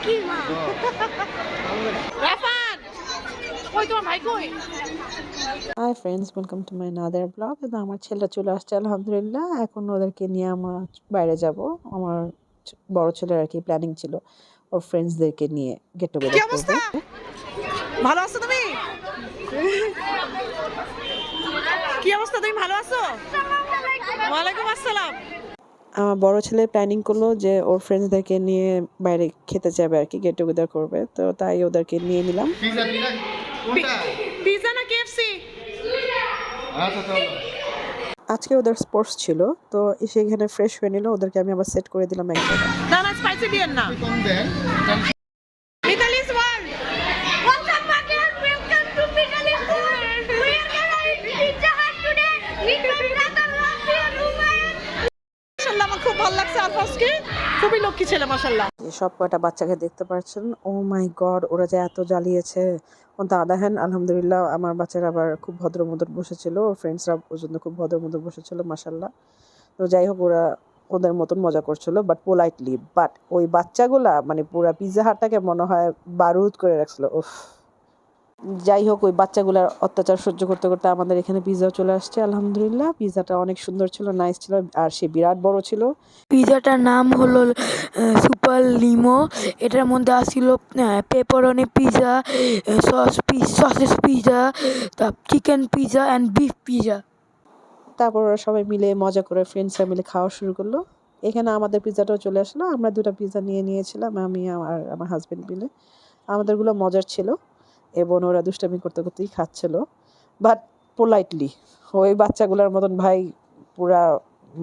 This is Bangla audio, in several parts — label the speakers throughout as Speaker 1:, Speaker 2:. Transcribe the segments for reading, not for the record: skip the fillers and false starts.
Speaker 1: কি মা রাফান কই তোমার ভাই কই?
Speaker 2: Hi friends, welcome to my another blog. আমার ছেলেরা চলে আসছে আলহামদুলিল্লাহ। এখন ওদেরকে নিয়ে আমরা বাইরে যাব। আমার বড় ছেলের আর কি প্ল্যানিং ছিল ওর ফ্রেন্ডসদেরকে নিয়ে গেট
Speaker 1: কি
Speaker 2: টুগেদার করবে।
Speaker 1: অবস্থা? ভালো আছো তুমি? কি অবস্থা, তুমি ভালো আছো? ওয়ালাইকুম আসসালাম।
Speaker 2: আমার বড় ছেলে প্ল্যানিং করলো যে ওর ফ্রেন্ডসদেরকে নিয়ে বাইরে খেতে যাবে আর কি, গেট টুগেদার করবে। তো তাই ওদেরকে নিয়ে নিলাম।
Speaker 1: পিজা না কেএফসি?
Speaker 2: আজকে ওদের স্পোর্টস ছিল, তো এসে এখানে ফ্রেশ হয়ে নিল। ওদেরকে আমি আবার সেট করে দিলাম এক জায়গায়।
Speaker 1: না না, স্পাইসি দিয়েন না। Mitali's world.
Speaker 3: What's up, Marcus? Welcome to Middle School. We are gonna eat Pizza Hut today. With my brother Rafi and Umayyan.
Speaker 1: মাশাআল্লাহ, আমার খুব ভালো লাগছে আলফাজকে। খুবই লক্ষ্মী ছেলে মাশাআল্লাহ।
Speaker 2: এই সব কয়টা বাচ্চাকে দেখতে পাচ্ছেন, ও মাই গড, ওরা যে এত জ্বালিয়েছে। অন দ্য আদার হ্যান্ড আলহামদুলিল্লাহ আমার বাচ্চারা আবার খুব ভদ্রমদর বসেছিল, ওর ফ্রেন্ডসরা পর্যন্ত খুব ভদ্রমদর বসেছিল মাশাআল্লাহ। তো যাই হোক, ওরা ওদের মতন মজা করছিল বাট পোলাইটলি। বাট ওই বাচ্চাগুলা মানে পুরা পিৎজা হাটটাকে মনে হয় বারুদ করে রাখছিল। উফ, যাই হোক, ওই বাচ্চাগুলার অত্যাচার সহ্য করতে করতে আমাদের এখানে পিৎজাও চলে আসছে আলহামদুলিল্লাহ। পিৎজাটা অনেক সুন্দর ছিল, নাইস ছিল, আর সে বিরাট বড় ছিল।
Speaker 4: পিজাটার নাম হলো সুপার লিমো। এটার মধ্যে আসছিল pepperoni pizza, sausages pizza, chicken pizza and beef pizza.
Speaker 2: তারপর ওরা সবাই মিলে মজা করে ফ্রেন্ডসরা মিলে খাওয়া শুরু করলো। এখানে আমাদের পিৎজাটাও চলে আসলো। আমরা 2টা পিৎজা নিয়েছিলাম, আমি আর আমার হাজবেন্ড মিলে। আমাদেরগুলো মজার ছিল এবং ওরা দুষ্টামি করতে করতেই খাচ্ছিল, বাট পোলাইটলি। ওই বাচ্চাগুলোর মতন ভাই পুরা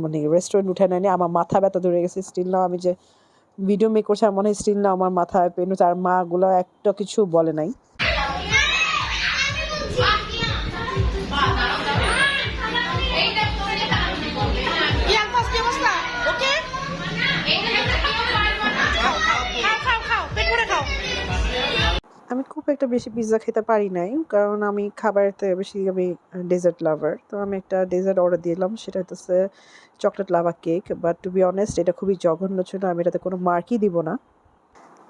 Speaker 2: মানে রেস্টুরেন্ট উঠে নেয়নি। আমার মাথা ব্যথা ধরে গেছে স্টিল নাও। আমি যে ভিডিও মেক করছি আমার মনে হয় স্টিল নাও আমার মাথায় পেন হচ্ছে। আর মাগুলো একটা কিছু বলে নাই।
Speaker 1: কি আলফাজ, কি অবস্থা? ওকে? খাও, পেট ভরে খাও।
Speaker 2: আমি খুব একটা বেশি পিৎজা খেতে পারি নাই, কারণ আমি খাবারের থেকে বেশি আমি ডেজার্ট লাভার। তো আমি একটা ডেজার্ট অর্ডার দিলাম, সেটা হচ্ছে chocolate lava cake. But to be honest এটা খুবই জঘন্য ছিল, আমি এটাতে কোনো মার্কই দিব না।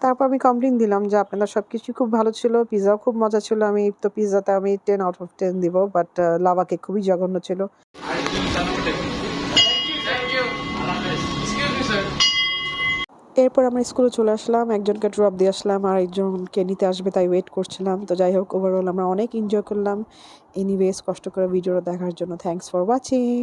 Speaker 2: তারপর আমি কমপ্লেন দিলাম যে আপনাদের সব কিছুই খুব ভালো ছিল, পিৎজাও খুব মজা ছিল। আমি তো পিৎজাতে আমি 10 আউট অফ 10 দিব, বাট লাভা কেক খুবই জঘন্য ছিল। এরপর আমরা স্কুলে চলে আসলাম, একজনকে ড্রপ দিয়ে আসলাম আর একজনকে নিতে আসবে তাই ওয়েট করছিলাম। তো যাই হোক, ওভারঅল আমরা অনেক এনজয় করলাম। এনিওয়েজ, কষ্ট করে ভিডিওটা দেখার জন্য থ্যাঙ্কস ফর ওয়াচিং।